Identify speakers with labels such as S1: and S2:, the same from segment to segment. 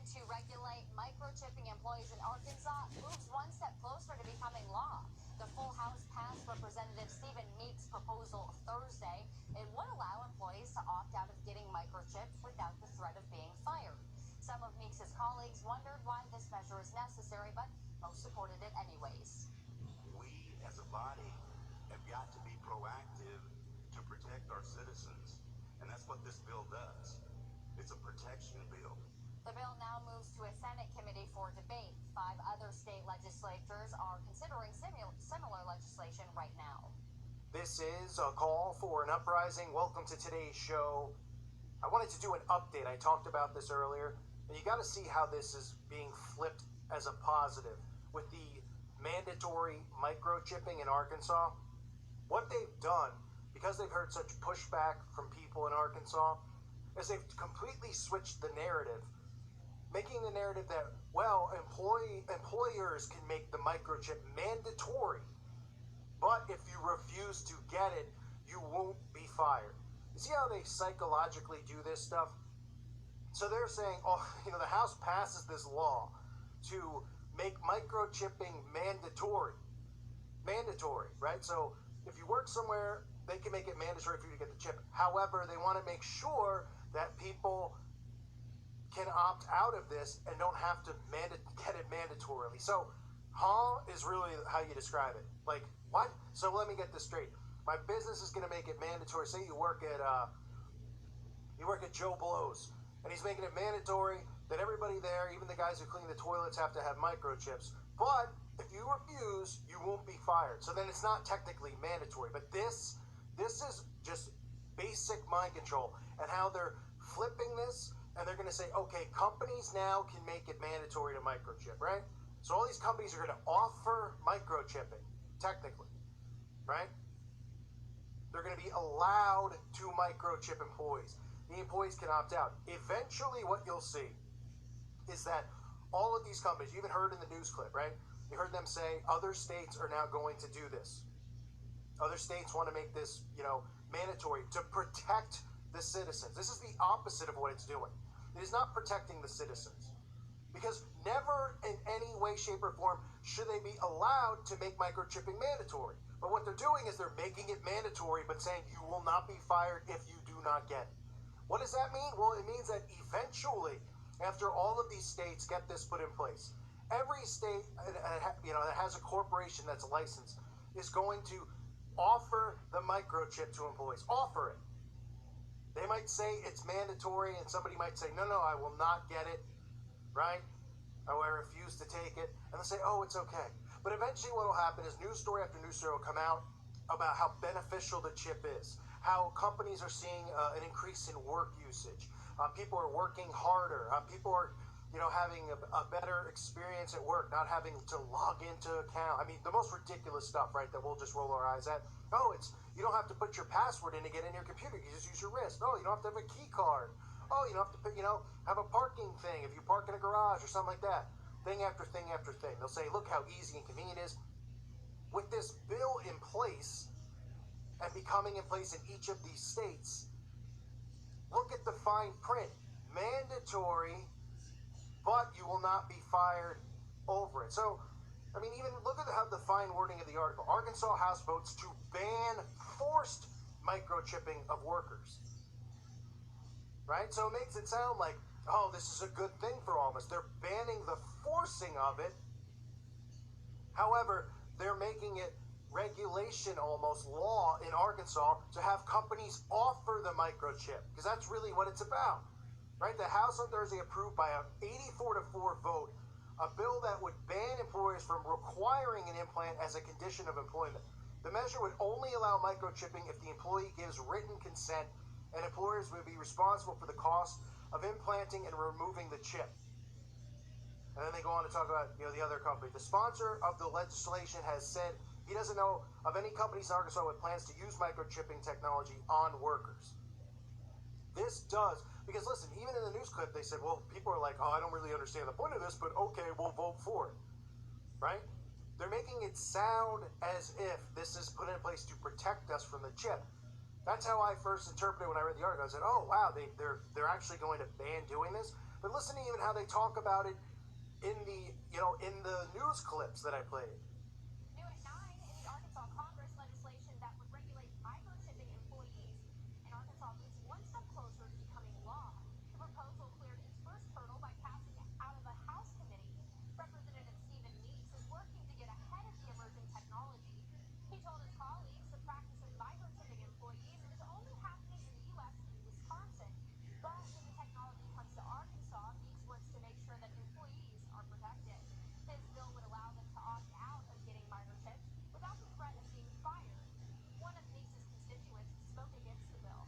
S1: to regulate microchipping employees in Arkansas moves one step closer to becoming law. The full House passed Representative Stephen Meeks' proposal Thursday. It would allow employees to opt out of getting microchipped without the threat of being fired. Some of Meeks' colleagues wondered why this measure is necessary, but most supported it anyways.
S2: We, as a body, have got to be proactive to protect our citizens, and that's what this bill does. It's a protection bill.
S1: The bill now moves to a Senate committee for debate. 5 other state legislatures are considering similar legislation right now.
S3: This is a call for an uprising. Welcome to today's show. I wanted to do an update. I talked about this earlier, and you got to see how this is being flipped as a positive with the mandatory microchipping in Arkansas. What they've done, because they've heard such pushback from people in Arkansas, is they've completely switched the narrative, making the narrative that, well, employers can make the microchip mandatory, but if you refuse to get it, you won't be fired. You see how they psychologically do this stuff? So they're saying, oh, the House passes this law to make microchipping mandatory. Mandatory, right? So if you work somewhere, they can make it mandatory for you to get the chip. However, they want to make sure that people can opt out of this and don't have to get it mandatorily. So, is really how you describe it. Like, what? So let me get this straight. My business is going to make it mandatory. Say you work at Joe Blow's, and he's making it mandatory that everybody there, even the guys who clean the toilets, have to have microchips. But if you refuse, you won't be fired. So then it's not technically mandatory. But this is just basic mind control, and how they're flipping this, and they're going to say, okay, companies now can make it mandatory to microchip, right? So all these companies are going to offer microchipping, technically, right? They're going to be allowed to microchip employees. The employees can opt out. Eventually, what you'll see is that all of these companies, you even heard in the news clip, right? You heard them say other states are now going to do this. Other states want to make this, mandatory to protect the citizens. This is the opposite of what it's doing. It is not protecting the citizens. Because never in any way, shape, or form should they be allowed to make microchipping mandatory. But what they're doing is they're making it mandatory, but saying you will not be fired if you do not get it. What does that mean? Well, it means that eventually, after all of these states get this put in place, every state that has a corporation that's licensed is going to offer the microchip to employees. Offer it. They might say it's mandatory, and somebody might say, no, I will not get it, right? Or I refuse to take it. And they'll say, oh, it's okay. But eventually what will happen is news story after news story will come out about how beneficial the chip is, how companies are seeing an increase in work usage. People are working harder. People are having a better experience at work, not having to log into account. I mean, the most ridiculous stuff, right, that we'll just roll our eyes at. Oh, you don't have to put your password in to get in your computer. You just use your wrist. Oh, you don't have to have a key card. Oh, you don't have to, have a parking thing if you park in a garage or something like that. Thing after thing after thing. They'll say, look how easy and convenient it is. With this bill in place and becoming in place in each of these states, look at the fine print. Mandatory, but you will not be fired over it. So, I mean, even look at the fine wording of the article. Arkansas House votes to ban forced microchipping of workers. Right? So it makes it sound like, oh, this is a good thing for all of us. They're banning the forcing of it. However, they're making it regulation, almost law in Arkansas, to have companies offer the microchip, because that's really what it's about. Right? The House on Thursday approved by an 84-4 vote a bill that would ban employers from requiring an implant as a condition of employment. The measure would only allow microchipping if the employee gives written consent, and employers would be responsible for the cost of implanting and removing the chip. And then they go on to talk about the other company. The sponsor of the legislation has said he doesn't know of any companies in Arkansas with plans to use microchipping technology on workers. This does, because listen, even in the news clip, they said, well, people are like, oh, I don't really understand the point of this, but okay, we'll vote for it, right? They're making it sound as if this is put in place to protect us from the chip. That's how I first interpreted when I read the article. I said, "Oh wow, they're actually going to ban doing this." But listen to even how they talk about it in the in the news clips that I played.
S1: New at 9, in the Arkansas Congress, legislation that would regulate microchipping employees in Arkansas moves one step closer to becoming law. The proposal cleared its first hurdle by passing it out of a House committee. Representative Stephen Meeks is working to get ahead of the emerging technology. He told his colleagues the practice of microchipping employees is only happening in the U.S. and Wisconsin. But when the technology comes to Arkansas, Meeks wants to make sure that employees are protected. His bill would allow them to opt out of getting microchipped without the threat of being fired. One of Meeks' constituents spoke against the bill.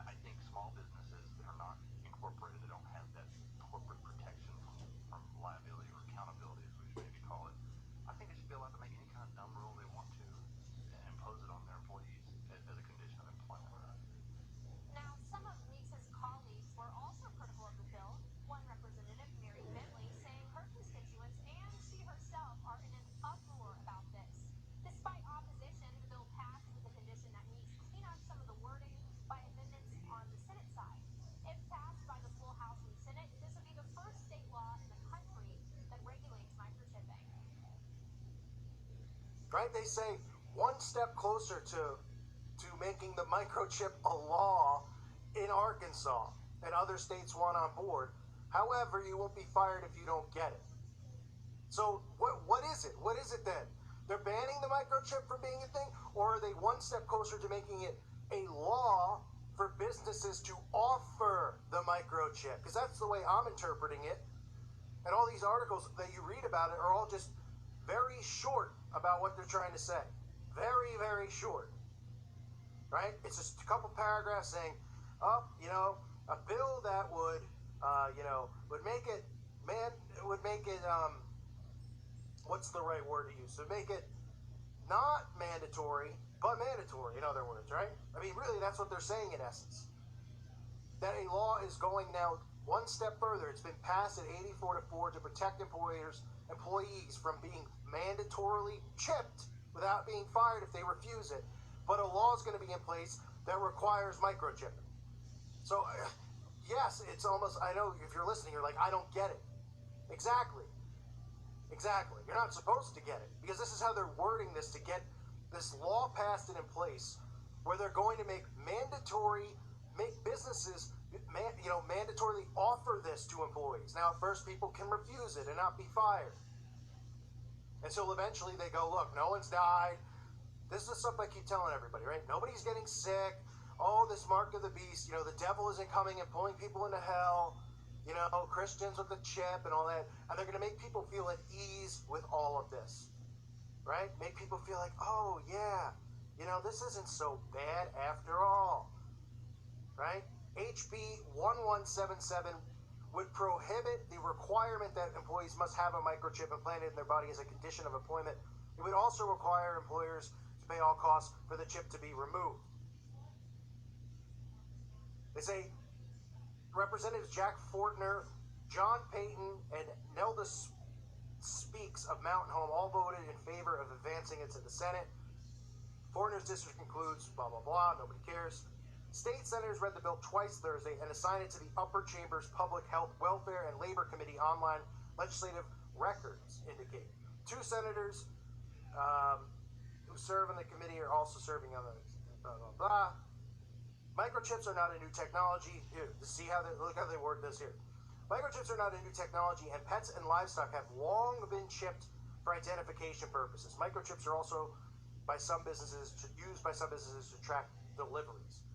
S2: I think small businesses that are not incorporated, they don't have that corporate protection from liability or accountability, as we should maybe call it. I think they should be allowed to make any kind of dumb rule they want to and impose it on their employees as a condition of employment.
S1: Now, some of Meeks' colleagues were also critical of the bill. One representative, Mary Bentley, saying her constituents and she herself are in an uproar about this. Despite opposition, the bill passed with a condition that Meeks clean up some of the wording by amendments on the Senate side. If passed by the full House and Senate, this would be the first state law in the country that regulates microchipping.
S3: Right? They say one step closer to making the microchip a law in Arkansas, and other states want on board. However, you won't be fired if you don't get it. So what is it? What is it then? They're banning the microchip from being a thing, or are they one step closer to making it a law for businesses to offer the microchip? Because that's the way I'm interpreting it. And all these articles that you read about it are all just very short about what they're trying to say. Very, very short. Right? It's just a couple paragraphs saying, a bill that would, would make it, what's the right word to use? So make it not mandatory, but mandatory, in other words, right? I mean, really, that's what they're saying in essence. That a law is going now one step further. It's been passed at 84-4 to protect employees from being mandatorily chipped without being fired if they refuse it. But a law is going to be in place that requires microchipping. So, yes, it's almost, I know if you're listening, you're like, I don't get it. Exactly. You're not supposed to get it, because this is how they're wording this to get this law passed and in place, where they're going to make businesses, mandatorily offer this to employees. Now, at first, people can refuse it and not be fired. Until eventually they go, look, no one's died. This is the stuff I keep telling everybody, right? Nobody's getting sick. Oh, this mark of the beast, the devil isn't coming and pulling people into hell. Christians with the chip and all that. And they're going to make people feel at ease with all of this, right? Make people feel like, oh, yeah, this isn't so bad after all, right? HB 1177 would prohibit the requirement that employees must have a microchip implanted in their body as a condition of employment. It would also require employers to pay all costs for the chip to be removed. They say Representatives Jack Fortner, John Payton, and Nelda Speaks of Mountain Home all voted in favor of advancing it to the Senate. Fortner's district concludes, blah, blah, blah, nobody cares. State senators read the bill twice Thursday and assigned it to the Upper Chamber's Public Health, Welfare, and Labor Committee online legislative records indicate. Two senators who serve on the committee are also serving on the blah, blah, blah. Microchips are not a new technology. Here, look how they word this here. Microchips are not a new technology, and pets and livestock have long been chipped for identification purposes. Microchips are also used by some businesses to track deliveries.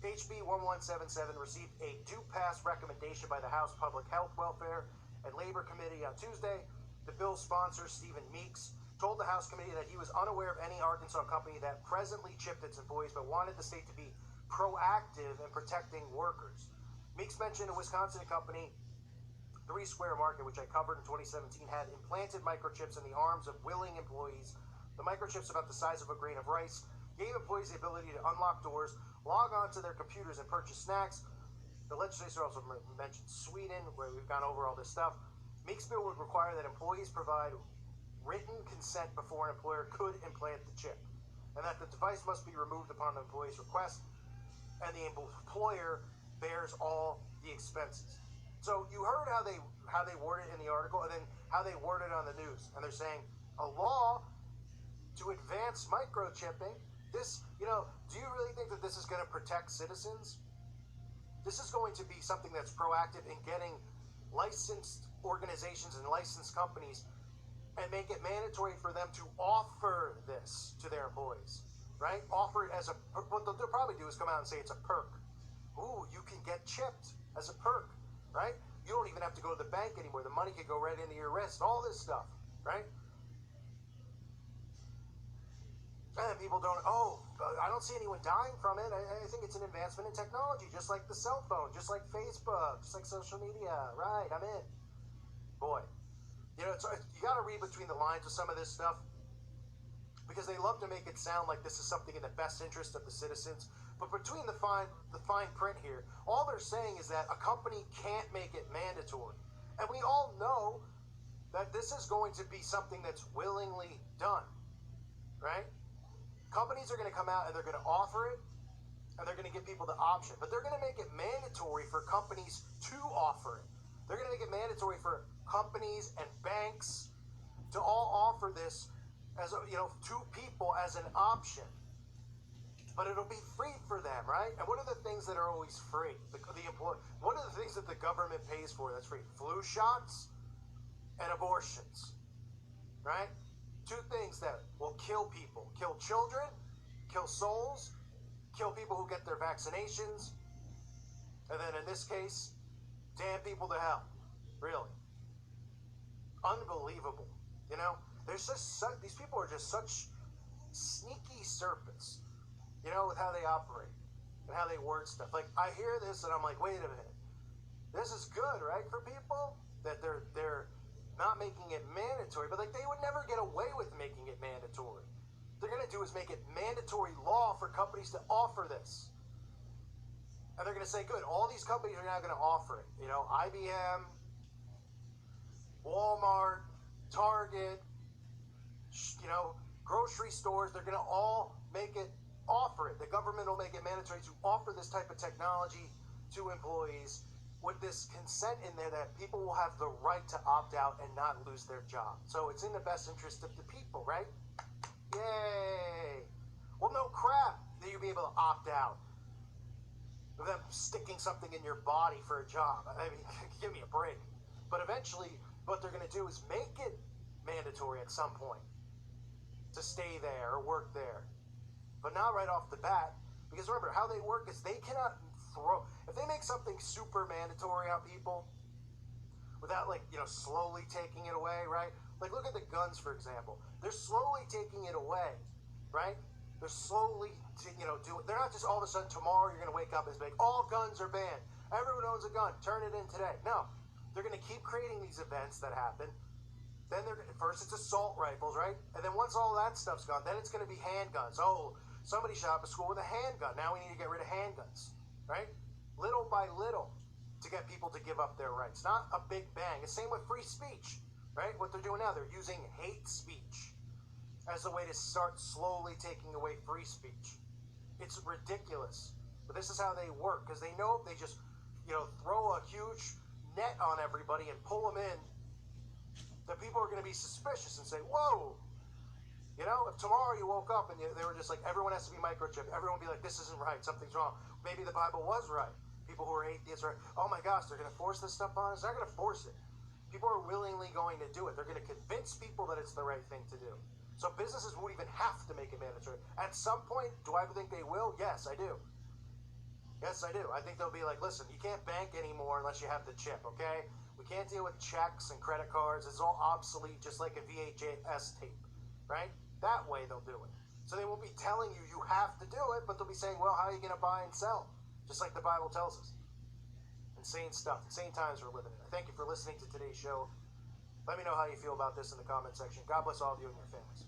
S3: HB 1177 received a due pass recommendation by the House Public Health, Welfare, and Labor Committee on Tuesday. The bill's sponsor, Stephen Meeks, told the House committee that he was unaware of any Arkansas company that presently chipped its employees, but wanted the state to be proactive in protecting workers. Meeks mentioned a Wisconsin company, 3 Square Market, which I covered in 2017, had implanted microchips in the arms of willing employees. The microchips, about the size of a grain of rice, gave employees the ability to unlock doors, log onto their computers, and purchase snacks. The legislature also mentioned Sweden, where we've gone over all this stuff. Meeks' bill would require that employees provide written consent before an employer could implant the chip. and that the device must be removed upon the employee's request, and the employer bears all the expenses. So you heard how they word it in the article, and then how they word it on the news, and they're saying a law to advance microchipping. This, do you really think that this is going to protect citizens? This is going to be something that's proactive in getting licensed organizations and licensed companies and make it mandatory for them to offer this to their employees, right? Offer it as what they'll probably do is come out and say it's a perk. Ooh, you can get chipped as a perk, right? You don't even have to go to the bank anymore. The money could go right into your wrist, all this stuff, right? And people don't, I don't see anyone dying from it. I think it's an advancement in technology, just like the cell phone, just like Facebook, just like social media. Right, I'm in. Boy, you got to read between the lines with some of this stuff, because they love to make it sound like this is something in the best interest of the citizens. But between the fine print here, all they're saying is that a company can't make it mandatory. And we all know that this is going to be something that's willingly done, right? Companies are going to come out and they're going to offer it, and they're going to give people the option. But they're going to make it mandatory for companies to offer it. They're going to make it mandatory for companies and banks to all offer this as to people as an option. But it'll be free for them, right? And what are the things that are always free? What are the things that the government pays for that's free? Flu shots and abortions, right? Two things that will kill people. Kill children, kill souls, kill people who get their vaccinations, and then in this case, damn people to hell. Really. Unbelievable. There's just these people are just such sneaky serpents, with how they operate and how they word stuff. Like, I hear this and I'm like, wait a minute. This is good, right, for people? That they're not making it mandatory, but they would never get away with making it mandatory. What they're going to do is make it mandatory law for companies to offer this. And they're going to say, good, all these companies are now going to offer it. IBM, Walmart, Target, grocery stores, they're going to all offer it. The government will make it mandatory to offer this type of technology to employees, with this consent in there that people will have the right to opt out and not lose their job. So it's in the best interest of the people, right? Yay! Well, no crap that you'll be able to opt out of them sticking something in your body for a job. I mean, give me a break. But eventually, what they're going to do is make it mandatory at some point to stay there or work there. But not right off the bat, because remember, how they work is they cannot if they make something super mandatory on people without slowly taking it away, right? Like, look at the guns, for example. They're slowly taking it away, right? They're slowly they're not just all of a sudden tomorrow you're going to wake up and say, all guns are banned, everyone owns a gun, turn it in today. No, they're going to keep creating these events that happen. Then first it's assault rifles, right? And then once all that stuff's gone, then it's going to be handguns. Oh, somebody shot up a school with a handgun, now we need to get rid of handguns. Right? Little by little to get people to give up their rights. Not a big bang. The same with free speech, right? What they're doing now, they're using hate speech as a way to start slowly taking away free speech. It's ridiculous. But this is how they work, because they know if they just, throw a huge net on everybody and pull them in, that people are going to be suspicious and say, whoa, if tomorrow you woke up and they were just like, everyone has to be microchipped, everyone would be like, this isn't right, something's wrong. Maybe the Bible was right. People who are atheists are, oh my gosh, they're going to force this stuff on us. They're not going to force it. People are willingly going to do it. They're going to convince people that it's the right thing to do. So businesses won't even have to make it mandatory. At some point, do I think they will? Yes, I do. Yes, I do. I think they'll be like, listen, you can't bank anymore unless you have the chip, okay? We can't deal with checks and credit cards. It's all obsolete, just like a VHS tape, right? That way they'll do it. So they won't be telling you you have to do it, but they'll be saying, well, how are you going to buy and sell? Just like the Bible tells us. Insane stuff. Insane times we're living in. I thank you for listening to today's show. Let me know how you feel about this in the comment section. God bless all of you and your families.